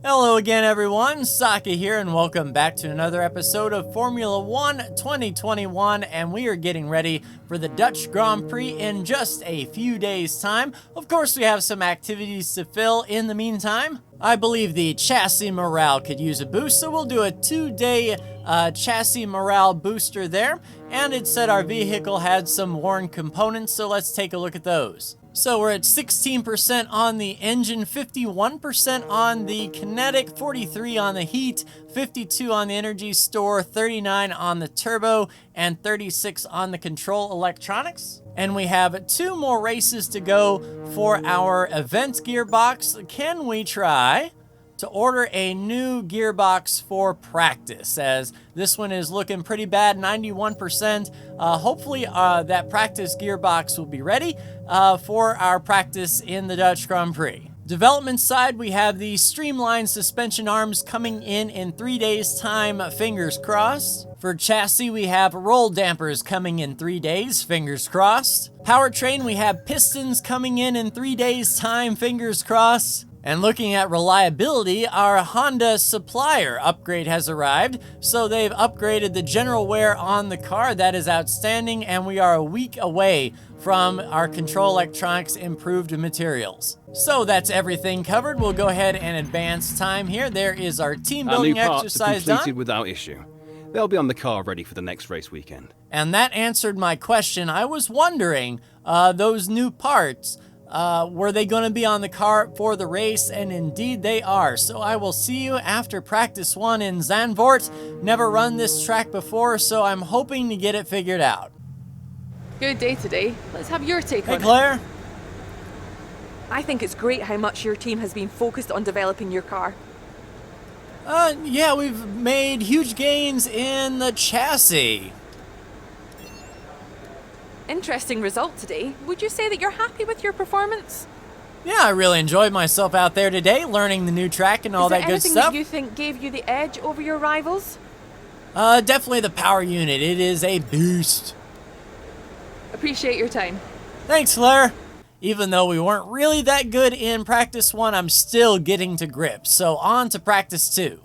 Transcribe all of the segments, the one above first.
Hello again everyone, Saki here and welcome back to another episode of Formula 1 2021, and we are getting ready for the Dutch Grand Prix in just a few days time. Of course we have some activities to fill in the meantime. I believe the chassis morale could use a boost, so we'll do a 2-day chassis morale booster there, and it said our vehicle had some worn components, so let's take a look at those. So we're at 16% on the engine, 51% on the kinetic, 43 on the heat, 52 on the energy store, 39 on the turbo, and 36 on the control electronics. And we have 2 more races to go for our event gearbox. Can we try to order a new gearbox for practice, as this one is looking pretty bad, 91%. Hopefully that practice gearbox will be ready for our practice in the Dutch Grand Prix. Development side, we have the streamlined suspension arms coming in 3 days time, fingers crossed. For chassis, we have roll dampers coming in 3 days, fingers crossed. Powertrain, we have pistons coming in 3 days time, fingers crossed. And looking at reliability, our Honda supplier upgrade has arrived, so they've upgraded the general wear on the car. That is outstanding, and we are a week away from our control electronics improved materials. So that's everything covered. We'll go ahead and advance time here. There is our team building exercise done. Completed without issue. They'll be on the car ready for the next race weekend. And that answered my question. I was wondering, those new parts, were they going to be on the car for the race? And indeed they are. So I will see you after practice 1 in Zandvoort. Never run this track before, so I'm hoping to get it figured out. Good day today. Let's have your take on it. Hey Claire. I think it's great how much your team has been focused on developing your car. Yeah, we've made huge gains in the chassis. Interesting result today. Would you say that you're happy with your performance? Yeah, I really enjoyed myself out there today, learning the new track and all that good Is there stuff. anything that you think gave you the edge over your rivals? Definitely the power unit. It is a beast. Appreciate your time. Thanks, Claire. Even though we weren't really that good in practice 1, I'm still getting to grips. So on to practice 2.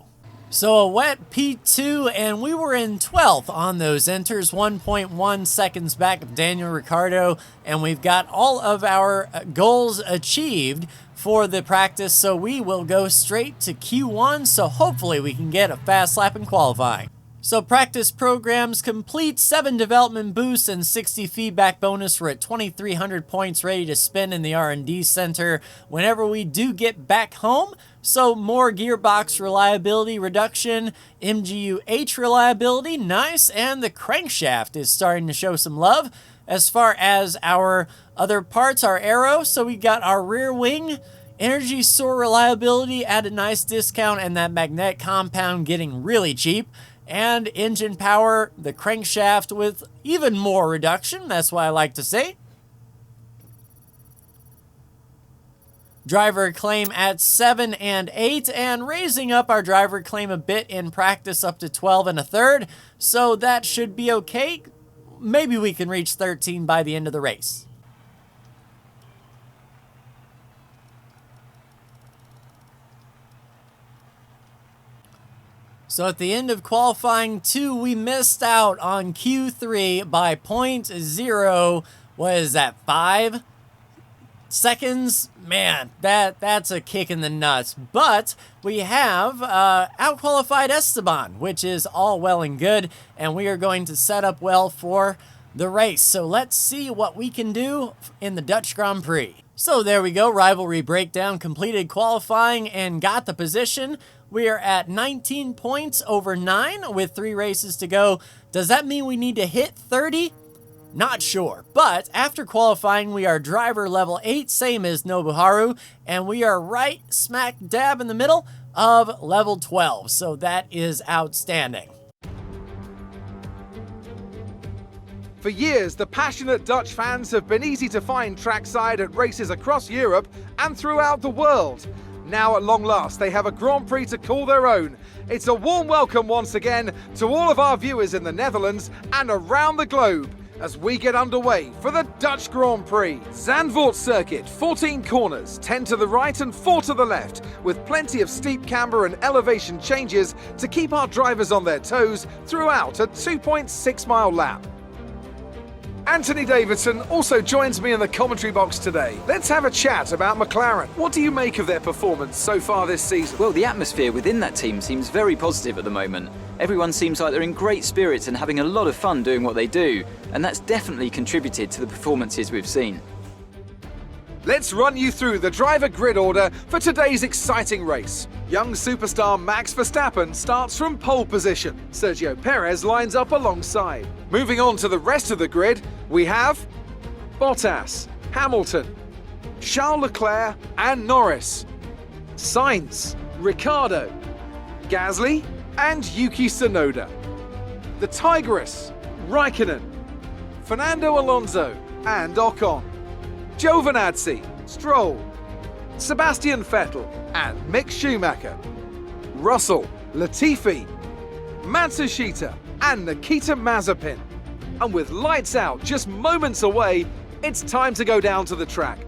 So a wet P2, and we were in 12th on those enters, 1.1 seconds back of Daniel Ricciardo, and we've got all of our goals achieved for the practice, so we will go straight to Q1, so hopefully we can get a fast lap in qualifying. So practice programs complete, 7 development boosts and 60 feedback bonus. We're at 2,300 points ready to spend in the R&D center whenever we do get back home. So more gearbox reliability reduction, MGU-H reliability, nice, and the crankshaft is starting to show some love. As far as our other parts, our aero, so we got our rear wing, energy store reliability at a nice discount, and that magnetic compound getting really cheap. And engine power, the crankshaft with even more reduction. That's what I like to say. Driver claim at 7 and 8, and raising up our driver claim a bit in practice up to 12 and a third. So that should be okay. Maybe we can reach 13 by the end of the race. So at the end of qualifying 2, we missed out on Q3 by 0.0, what is that, 5 seconds? Man, that's a kick in the nuts. But we have outqualified Esteban, which is all well and good, and we are going to set up well for the race. So let's see what we can do in the Dutch Grand Prix. So there we go, rivalry breakdown, completed qualifying and got the position. We are at 19 points over 9 with 3 races to go. Does that mean we need to hit 30? Not sure, but after qualifying, we are driver level 8, same as Nobuharu, and we are right smack dab in the middle of level 12, so that is outstanding. For years, the passionate Dutch fans have been easy to find trackside at races across Europe and throughout the world. Now, at long last, they have a Grand Prix to call their own. It's a warm welcome once again to all of our viewers in the Netherlands and around the globe. as we get underway for the Dutch Grand Prix. Zandvoort circuit, 14 corners, 10 to the right and 4 to the left, with plenty of steep camber and elevation changes to keep our drivers on their toes throughout a 2.6-mile lap. Anthony Davidson also joins me in the commentary box today. Let's have a chat about McLaren. What do you make of their performance so far this season? Well, the atmosphere within that team seems very positive at the moment. Everyone seems like they're in great spirits and having a lot of fun doing what they do, and that's definitely contributed to the performances we've seen. Let's run you through the driver grid order for today's exciting race. Young superstar Max Verstappen starts from pole position. Sergio Perez lines up alongside. Moving on to the rest of the grid, we have Bottas, Hamilton, Charles Leclerc and Norris, Sainz, Ricciardo, Gasly and Yuki Tsunoda. The Tigris, Raikkonen, Fernando Alonso and Ocon, Giovinazzi, Stroll, Sebastian Vettel and Mick Schumacher, Russell, Latifi, Matsushita and Nikita Mazepin. And with lights out just moments away, it's time to go down to the track.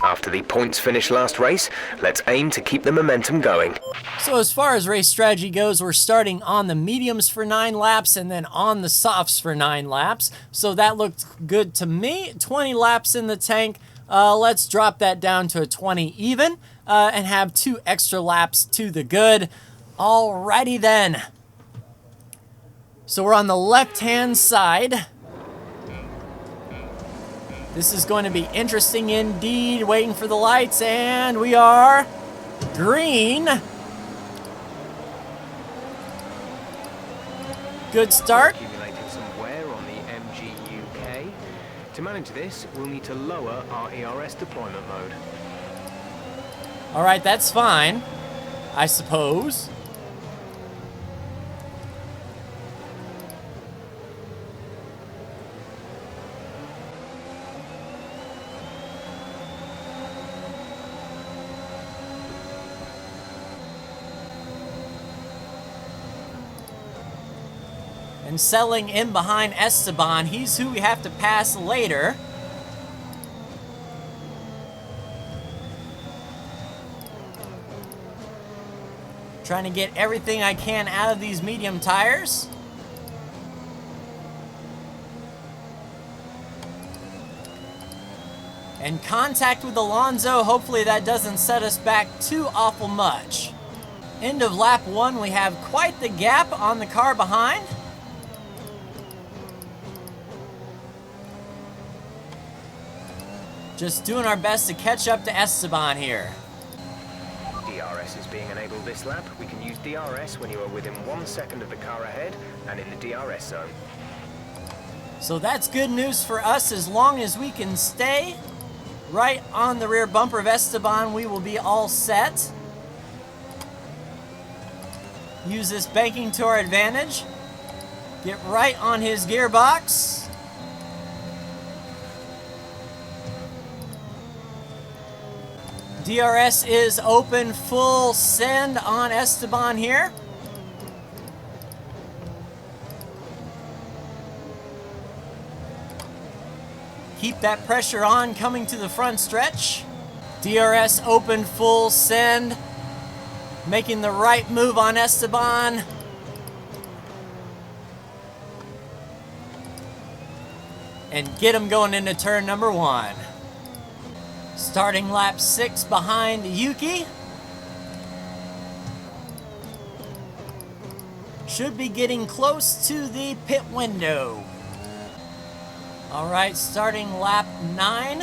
After the points finish last race, let's aim to keep the momentum going. So as far as race strategy goes, we're starting on the mediums for 9 laps and then on the softs for 9 laps. So that looked good to me. 20 laps in the tank. Let's drop that down to a 20 even and have 2 extra laps to the good. Alrighty then. So we're on the left-hand side. This is going to be interesting indeed. Waiting for the lights, and we are green. Good start. Accumulated some wear on the MGUK. To manage this, we'll need to lower our ERS deployment mode. All right, that's fine, I suppose. And settling in behind Esteban, he's who we have to pass later. Trying to get everything I can out of these medium tires. And contact with Alonso, hopefully that doesn't set us back too awful much. End of lap 1, we have quite the gap on the car behind. Just doing our best to catch up to Esteban here. DRS is being enabled this lap. We can use DRS when you are within 1 second of the car ahead and in the DRS zone. So that's good news for us. As long as we can stay right on the rear bumper of Esteban, we will be all set. Use this banking to our advantage. Get right on his gearbox. DRS is open, full send on Esteban here. Keep that pressure on coming to the front stretch. DRS open, full send. Making the right move on Esteban. And get him going into turn number 1. Starting lap 6 behind Yuki. Should be getting close to the pit window. All right, starting lap 9.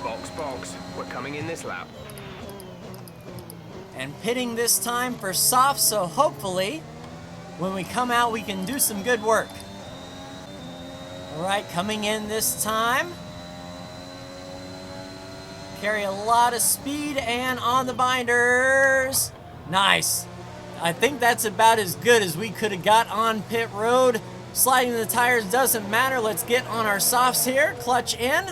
Box, we're coming in this lap. And pitting this time for soft, so hopefully when we come out we can do some good work. All right, coming in this time. Carry a lot of speed and on the binders. Nice. I think that's about as good as we could have got on pit road. Sliding the tires doesn't matter. Let's get on our softs here. Clutch in.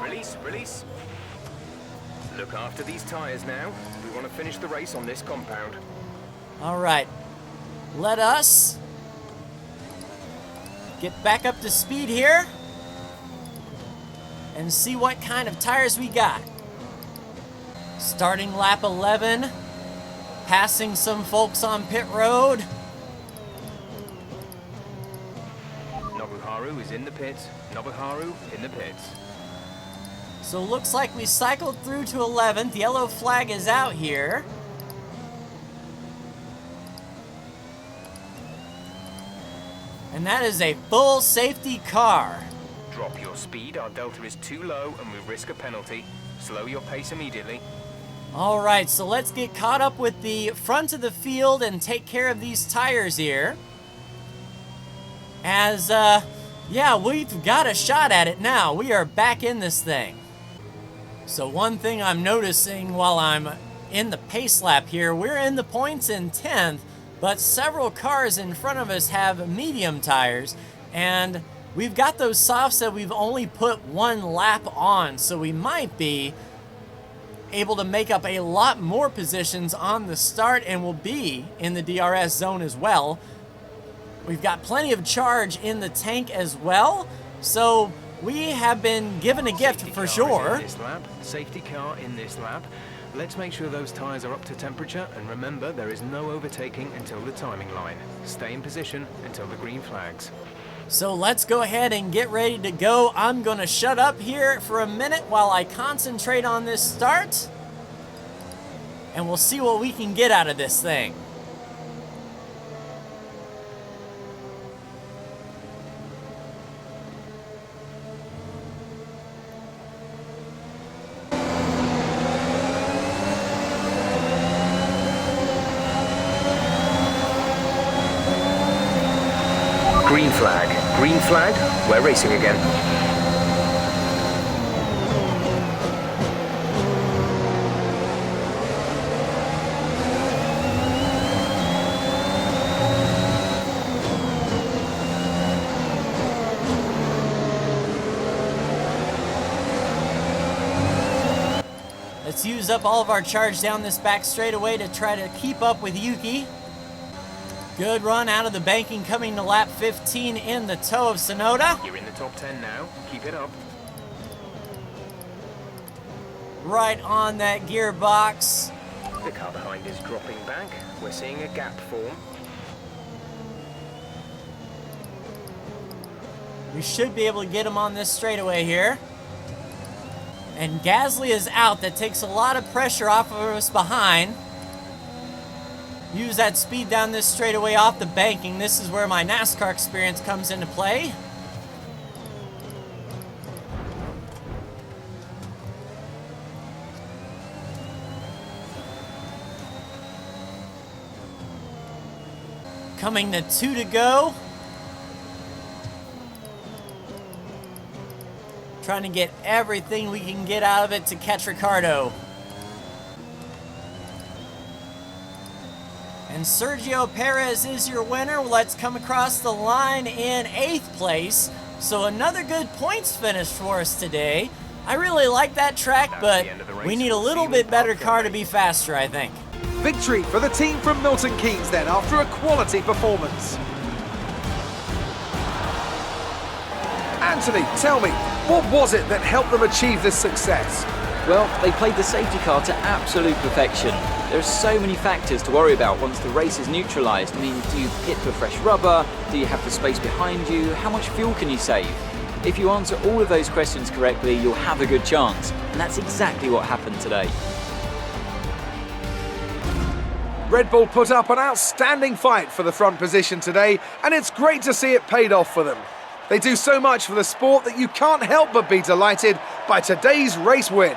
Release. Look after these tires now. We want to finish the race on this compound. All right, let us get back up to speed here and see what kind of tires we got. Starting lap 11, passing some folks on pit road. Nobuharu is in the pits. Nobuharu in the pits. So looks like we cycled through to 11th. Yellow flag is out here. And that is a full safety car. Drop your speed. Our delta is too low and we risk a penalty. Slow your pace immediately. All right, so let's get caught up with the front of the field and take care of these tires here. As, yeah, we've got a shot at it now. We are back in this thing. So one thing I'm noticing while I'm in the pace lap here, we're in the points in 10th, but several cars in front of us have medium tires, and we've got those softs that we've only put one lap on, so we might be able to make up a lot more positions on the start, and we'll be in the DRS zone as well. We've got plenty of charge in the tank as well, so we have been given a gift for sure. Safety car in this lap. Let's make sure those tires are up to temperature, and remember, there is no overtaking until the timing line. Stay in position until the green flags. So let's go ahead and get ready to go. I'm going to shut up here for a minute while I concentrate on this start, and we'll see what we can get out of this thing. Green flag. Green flag. We're racing again. Let's use up all of our charge down this back straightaway to try to keep up with Yuki. Good run out of the banking, coming to lap 15 in the toe of Sonoda. You're in the top 10 now. Keep it up. Right on that gearbox. The car behind is dropping back. We're seeing a gap form. We should be able to get him on this straightaway here. And Gasly is out. That takes a lot of pressure off of us behind. Use that speed down this straightaway off the banking. This is where my NASCAR experience comes into play. Coming to 2 to go. Trying to get everything we can get out of it to catch Ricardo. And Sergio Perez is your winner. Let's come across the line in 8th place. So another good points finish for us today. I really like that track, but we need a little bit better car to be faster, I think. Victory for the team from Milton Keynes then, after a quality performance. Anthony, tell me, what was it that helped them achieve this success? Well, they played the safety car to absolute perfection. There are so many factors to worry about once the race is neutralised. I mean, do you pit for fresh rubber? Do you have the space behind you? How much fuel can you save? If you answer all of those questions correctly, you'll have a good chance. And that's exactly what happened today. Red Bull put up an outstanding fight for the front position today, and it's great to see it paid off for them. They do so much for the sport that you can't help but be delighted by today's race win.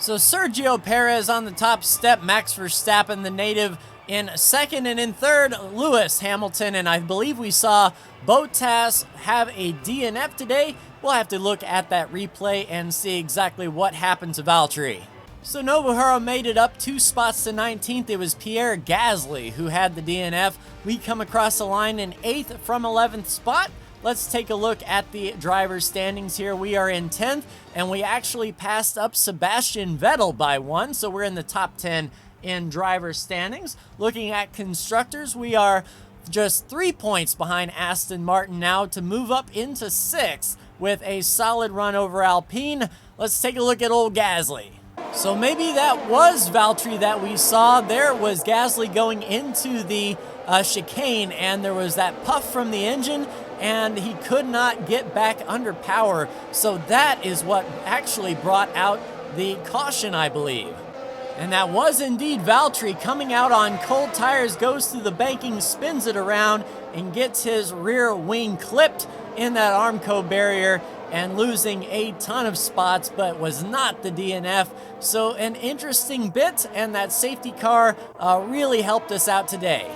So Sergio Perez on the top step, Max Verstappen, the native, in 2nd, and in 3rd, Lewis Hamilton. And I believe we saw Bottas have a DNF today. We'll have to look at that replay and see exactly what happened to Valtteri. So Nobuharu made it up 2 spots to 19th. It was Pierre Gasly who had the DNF. We come across the line in 8th from 11th spot. Let's take a look at the driver's standings here. We are in 10th, and we actually passed up Sebastian Vettel by 1, so we're in the top 10 in driver standings. Looking at constructors, we are just 3 points behind Aston Martin now to move up into 6th with a solid run over Alpine. Let's take a look at old Gasly. So maybe that was Valtteri that we saw. There was Gasly going into the chicane, and there was that puff from the engine, and he could not get back under power. So that is what actually brought out the caution, I believe. And that was indeed Valtteri coming out on cold tires, goes through the banking, spins it around, and gets his rear wing clipped in that Armco barrier and losing a ton of spots, but was not the DNF. So an interesting bit, and that safety car really helped us out today.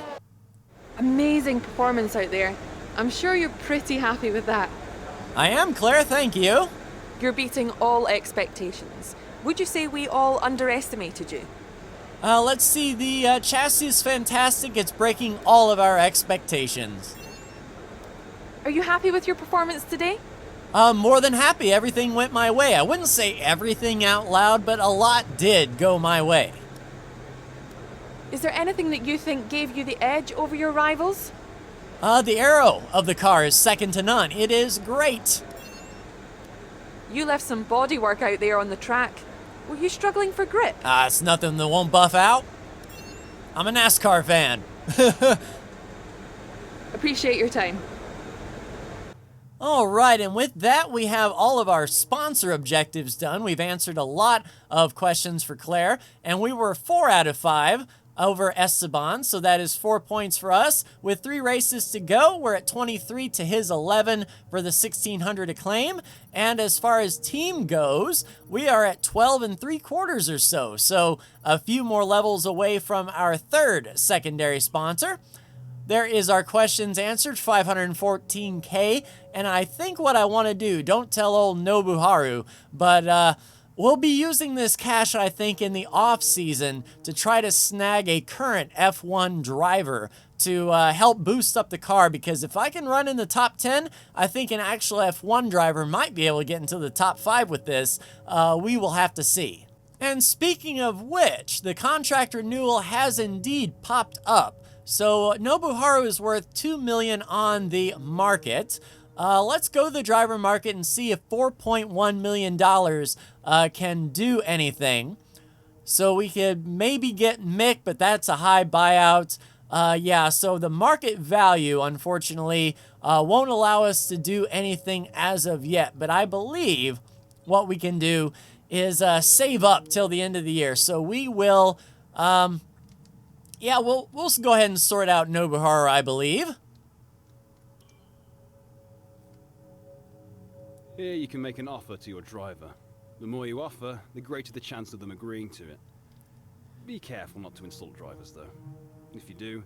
Amazing performance out there. I'm sure you're pretty happy with that. I am, Claire, thank you. You're beating all expectations. Would you say we all underestimated you? Let's see, the chassis is fantastic. It's breaking all of our expectations. Are you happy with your performance today? More than happy. Everything went my way. I wouldn't say everything out loud, but a lot did go my way. Is there anything that you think gave you the edge over your rivals? The aero of the car is second to none. It is great. You left some bodywork out there on the track. Were you struggling for grip? It's nothing that won't buff out. I'm a NASCAR fan. Appreciate your time. All right, and with that, we have all of our sponsor objectives done. We've answered a lot of questions for Claire, and we were 4 out of 5 over Esteban, so that is 4 points for us. With 3 races to go, we're at 23 to his 11 for the 1600 acclaim. And as far as team goes, we are at 12 3/4 or so. So a few more levels away from our 3rd secondary sponsor. There is our questions answered, 514K. And I think what I want to do, don't tell old Nobuharu, but we'll be using this cash, I think, in the off-season to try to snag a current F1 driver to help boost up the car, because if I can run in the top 10, I think an actual F1 driver might be able to get into the top 5 with this. We will have to see. And speaking of which, the contract renewal has indeed popped up. So Nobuharu is worth $2 million on the market. Let's go to the driver market and see if $4.1 million can do anything. So we could maybe get Mick, but that's a high buyout. Yeah, so the market value, unfortunately, won't allow us to do anything as of yet. But I believe what we can do is save up till the end of the year. So we will, yeah, we'll go ahead and sort out Nobuharu, I believe. Here you can make an offer to your driver. The more you offer, the greater the chance of them agreeing to it. Be careful not to insult drivers, though. If you do,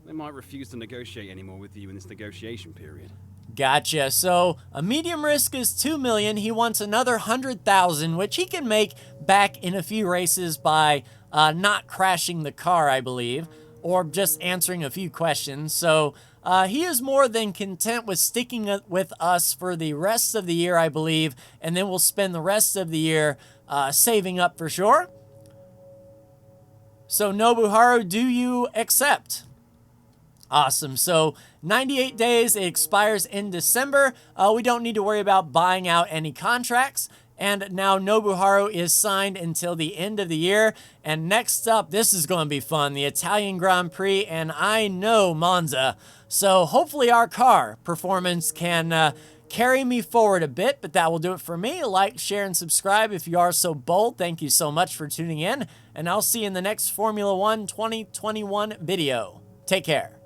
they might refuse to negotiate anymore with you in this negotiation period. Gotcha. So a medium risk is $2 million. He wants another 100,000, which he can make back in a few races by not crashing the car, I believe, or just answering a few questions. So he is more than content with sticking with us for the rest of the year, I believe, and then we'll spend the rest of the year saving up for sure. So Nobuharu, do you accept? Awesome. So 98 days, it expires in December. We don't need to worry about buying out any contracts. And now Nobuharu is signed until the end of the year. And next up, this is going to be fun, the Italian Grand Prix, and I know Monza. So hopefully our car performance can carry me forward a bit, but that will do it for me. Like, share, and subscribe if you are so bold. Thank you so much for tuning in, and I'll see you in the next Formula 1 2021 video. Take care.